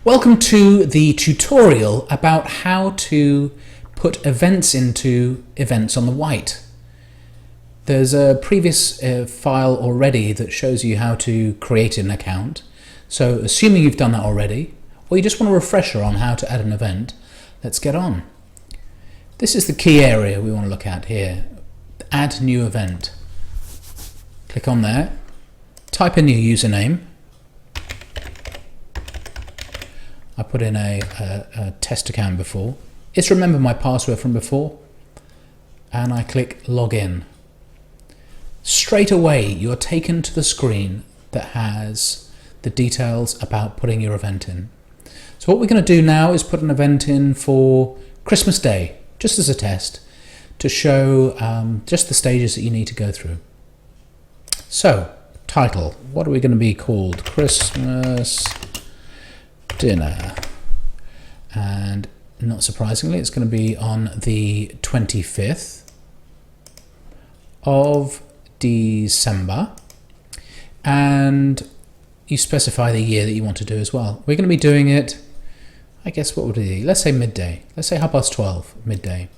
Welcome to the tutorial about how to put events into Events on the Wight. There's a previous file already that shows you how to create an account. So assuming you've done that already, or you just want a refresher on how to add an event, let's get on. This is the key area we want to look at here. Add new event. Click on there, type in your username. I put in a test account before. It's remembered my password from before, and I click login. Straight away you're taken to the screen that has the details about putting your event in. So what we're going to do now is put an event in for Christmas Day, just as a test, to show just the stages that you need to go through. So, title, what are we going to be called? Christmas dinner, and not surprisingly it's going to be on the 25th of December, and you specify the year that you want to do as well. We're going to be doing it, I guess, what would it be? Let's say midday. Let's say 12:30 midday.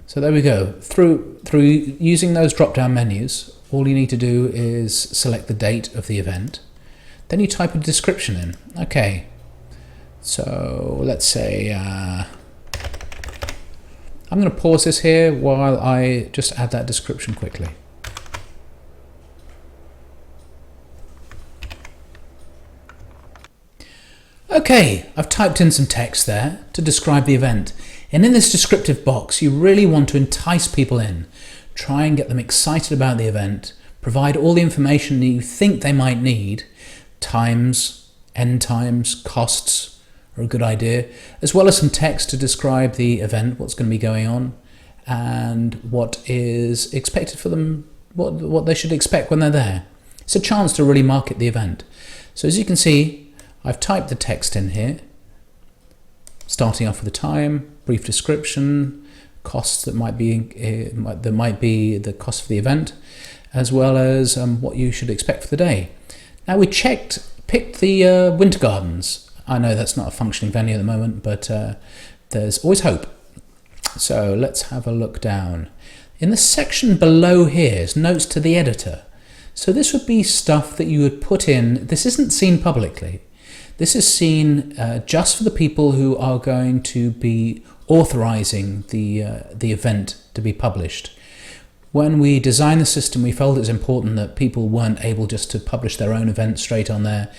So there we go. Through using those drop-down menus, all you need to do is select the date of the event. Then you type a description in. Okay, so let's say I'm going to pause this here while I just add that description quickly. Okay, I've typed in some text there to describe the event, and in this descriptive box you really want to entice people in. Try and get them excited about the event, provide all the information that you think they might need. Times, end times, costs are a good idea, as well as some text to describe the event, what's going to be going on, and what is expected for them, what they should expect when they're there. It's a chance to really market the event. So as you can see, I've typed the text in here, starting off with the time, brief description, costs that might be the cost of the event, as well as what you should expect for the day. Now we picked the Winter Gardens. I know that's not a functioning venue at the moment, but there's always hope. So let's have a look down. In the section below here is notes to the editor. So this would be stuff that you would put in. This isn't seen publicly. This is seen just for the people who are going to be authorizing the event to be published. When we designed the system, we felt it was important that people weren't able just to publish their own event straight on there.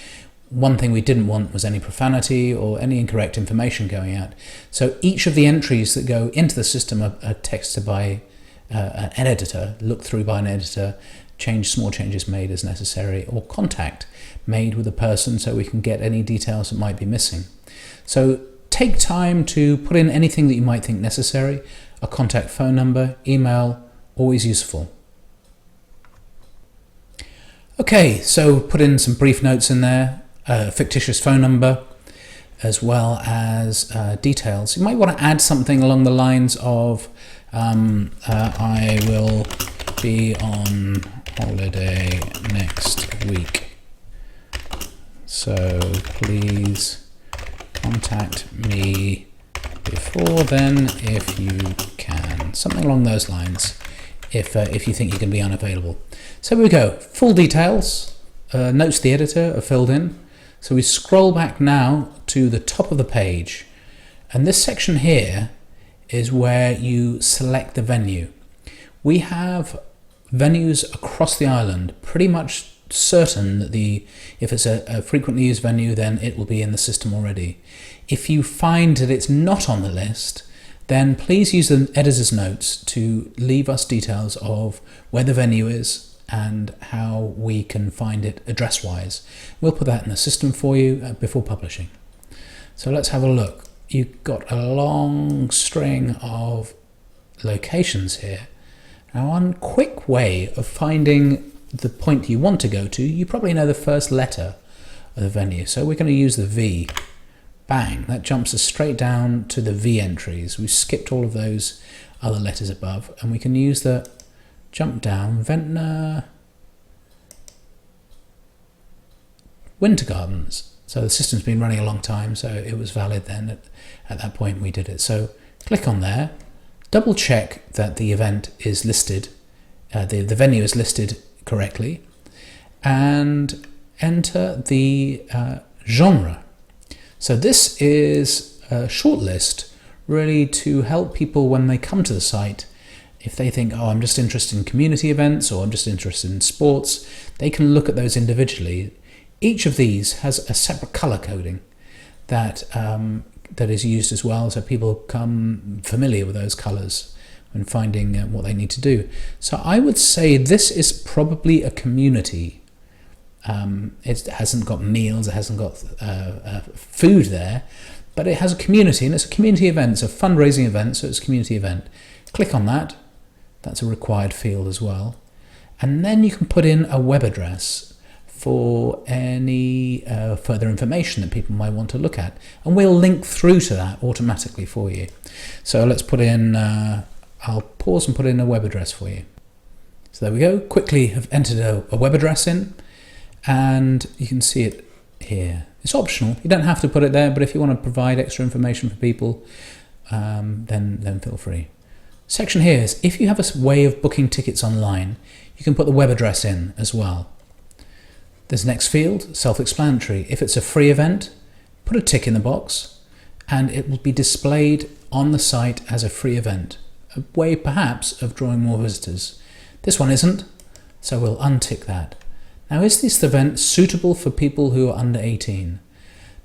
One thing we didn't want was any profanity or any incorrect information going out. So each of the entries that go into the system are texted by an editor, looked through by an editor, small changes made as necessary, or contact made with a person so we can get any details that might be missing. So take time to put in anything that you might think necessary, a contact phone number, email, always useful. Okay, so put in some brief notes in there, a fictitious phone number, as well as details. You might want to add something along the lines of I will be on holiday next week, so please contact me before then if you can. Something along those lines. If you think you're going to be unavailable. So here we go, full details, notes to the editor are filled in. So we scroll back now to the top of the page, and this section here is where you select the venue. We have venues across the island, pretty much certain that if it's a frequently used venue, then it will be in the system already. If you find that it's not on the list, then please use the editor's notes to leave us details of where the venue is and how we can find it address-wise. We'll put that in the system for you before publishing. So let's have a look. You've got a long string of locations here. Now, one quick way of finding the point you want to go to, you probably know the first letter of the venue. So we're going to use the V. Bang, that jumps us straight down to the V entries. We've skipped all of those other letters above, and we can use the jump down Ventnor Winter Gardens. So the system's been running a long time, so it was valid then at that point we did it. So click on there, double check that the event is listed, the venue is listed correctly, and enter the genre. So this is a short list really to help people when they come to the site. If they think, oh, I'm just interested in community events or I'm just interested in sports, they can look at those individually. Each of these has a separate color coding that that is used as well, so people become familiar with those colors when finding what they need to do. So I would say this is probably a community. It hasn't got meals, it hasn't got food there, but it has a community, and it's a community event. It's a fundraising event, so it's a community event. Click on that. That's a required field as well. And then you can put in a web address for any further information that people might want to look at. And we'll link through to that automatically for you. So let's put in, I'll pause and put in a web address for you. So there we go, quickly have entered a web address in, and you can see it here. It's optional, you don't have to put it there, but if you want to provide extra information for people, then feel free. Section here is if you have a way of booking tickets online, you can put the web address in as well. This next field, self-explanatory. If it's a free event, put a tick in the box and it will be displayed on the site as a free event, a way perhaps of drawing more visitors. This one isn't, so we'll untick that. Now, is this event suitable for people who are under 18?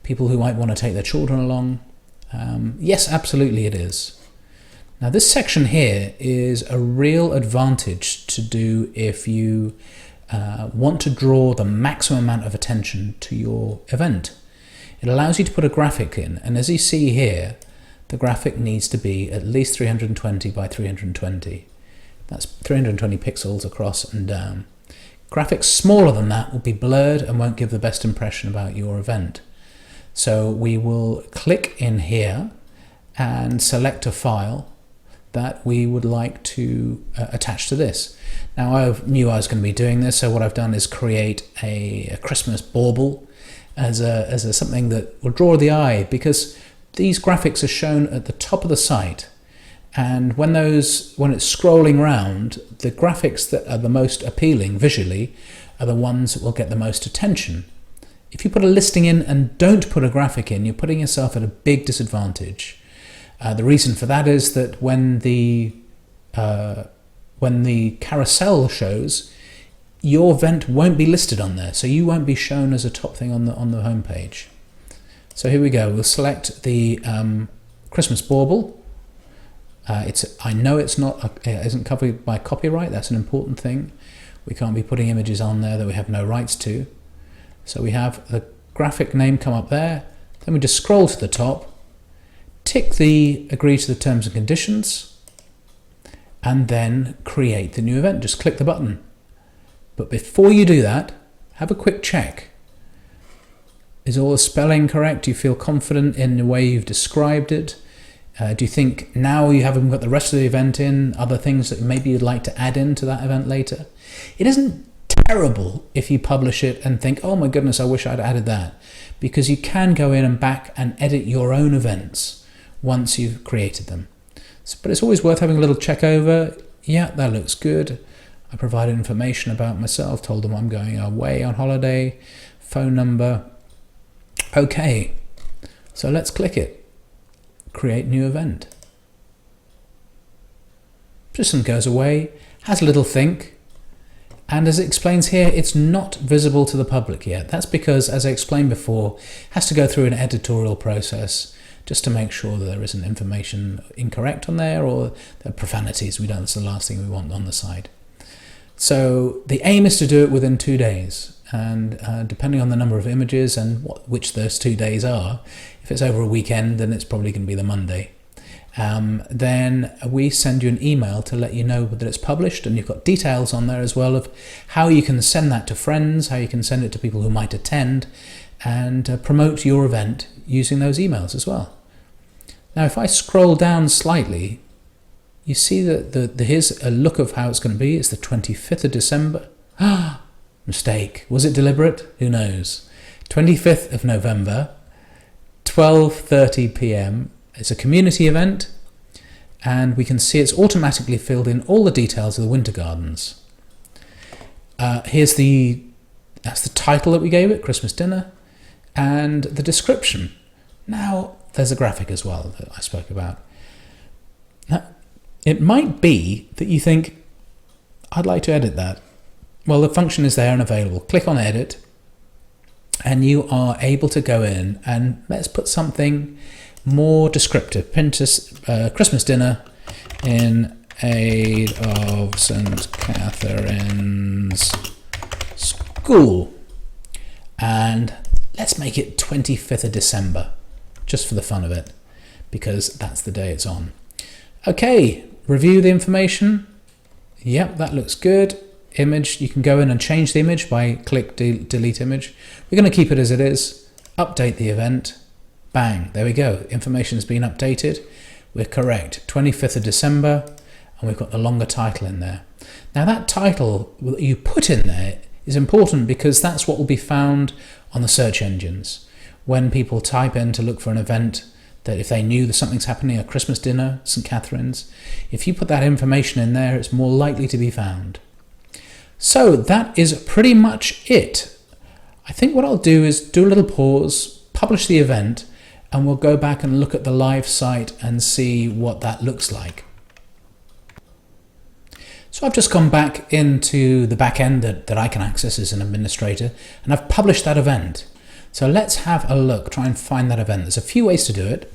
People who might want to take their children along? Yes, absolutely it is. Now this section here is a real advantage to do if you want to draw the maximum amount of attention to your event. It allows you to put a graphic in, and as you see here, the graphic needs to be at least 320 by 320. That's 320 pixels across and down. Graphics smaller than that will be blurred and won't give the best impression about your event. So we will click in here and select a file that we would like to attach to this. Now I knew I was going to be doing this, so what I've done is create a Christmas bauble as something that will draw the eye, because these graphics are shown at the top of the site, and when it's scrolling around, the graphics that are the most appealing visually are the ones that will get the most attention. If you put a listing in and don't put a graphic in, you're putting yourself at a big disadvantage. The reason for that is that when the carousel shows, your event won't be listed on there, so you won't be shown as a top thing on the home page. So here we go. We'll select the Christmas bauble. I know it isn't covered by copyright. That's an important thing. We can't be putting images on there that we have no rights to. So we have the graphic name come up there. Then we just scroll to the top, tick the agree to the terms and conditions, and then create the new event. Just click the button. But before you do that, have a quick check. Is all the spelling correct? Do you feel confident in the way you've described it? Do you think now you haven't got the rest of the event in, other things that maybe you'd like to add into that event later? It isn't terrible if you publish it and think, oh my goodness, I wish I'd added that, because you can go in and back and edit your own events once you've created them. But it's always worth having a little check over. Yeah, that looks good. I provided information about myself, told them I'm going away on holiday, phone number. Okay, so let's click it. Create new event. System goes away, has a little think, and as it explains here, it's not visible to the public yet. That's because, as I explained before, it has to go through an editorial process just to make sure that there isn't information incorrect on there or the profanities. That's the last thing we want on the site. So the aim is to do it within 2 days, and depending on the number of images and which those 2 days are, if it's over a weekend, then it's probably going to be the Monday. Then we send you an email to let you know that it's published, and you've got details on there as well of how you can send that to friends, how you can send it to people who might attend, and promote your event using those emails as well. Now if I scroll down slightly, you see that here's a look of how it's going to be. It's the 25th of December. Mistake. Was it deliberate? Who knows? 25th of November, 12:30 p.m. It's a community event, and we can see it's automatically filled in all the details of the Winter Gardens. That's the title that we gave it, Christmas Dinner, and the description. Now, there's a graphic as well that I spoke about. Now, it might be that you think, I'd like to edit that. Well, the function is there and available. Click on Edit, and you are able to go in and let's put something more descriptive. Christmas dinner in aid of St. Catherine's School. And let's make it 25th of December, just for the fun of it, because that's the day it's on. Okay, review the information. Yep, that looks good. Image, you can go in and change the image by click delete image. We're going to keep it as it is. Update the event. Bang, there we go. Information has been updated. We're correct. 25th of December, and we've got the longer title in there. Now that title that you put in there is important because that's what will be found on the search engines. When people type in to look for an event, that if they knew that something's happening, a Christmas dinner, St. Catherine's, if you put that information in there, it's more likely to be found. So that is pretty much it. I think what I'll do is do a little pause, publish the event, and we'll go back and look at the live site and see what that looks like. So I've just gone back into the back end that I can access as an administrator, and I've published that event. So let's have a look, try and find that event. There's a few ways to do it.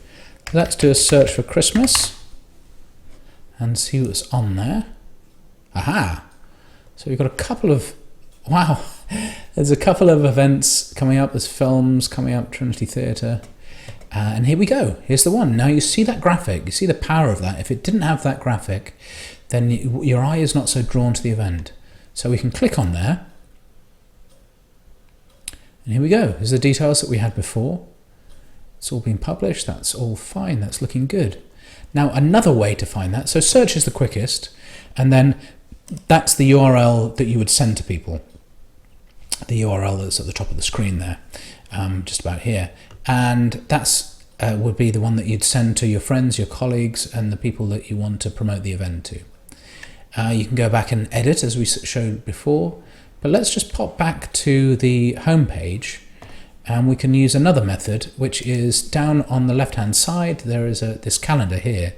Let's do a search for Christmas and see what's on there. Aha! So we've got a couple of, wow, there's a couple of events coming up. There's films coming up, Trinity Theatre. And here we go. Here's the one. Now you see that graphic. You see the power of that. If it didn't have that graphic, then your eye is not so drawn to the event. So we can click on there. And here we go. Here's the details that we had before. It's all been published. That's all fine. That's looking good. Now another way to find that. So search is the quickest. And then that's the URL that you would send to people. The URL that's at the top of the screen there, just about here. And that's would be the one that you'd send to your friends, your colleagues, and the people that you want to promote the event to. You can go back and edit as we showed before, but let's just pop back to the home page, and we can use another method, which is down on the left hand side. There is this calendar here.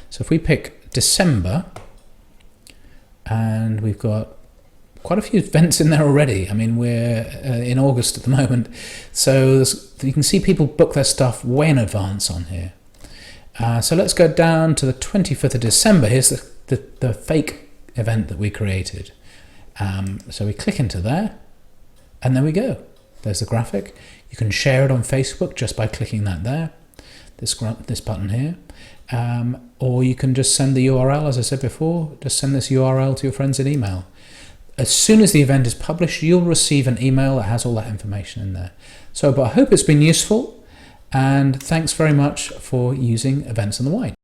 So if we pick December, and we've got quite a few events in there already. I mean, we're in August at the moment, so you can see people book their stuff way in advance on here. So let's go down to the 25th of December. Here's the fake event that we created. So we click into there, and there we go. There's the graphic. You can share it on Facebook just by clicking that there, this button here. Or you can just send the URL, as I said before, just send this URL to your friends in email. As soon as the event is published, you'll receive an email that has all that information in there. So, but I hope it's been useful, and thanks very much for using Events on the Wight.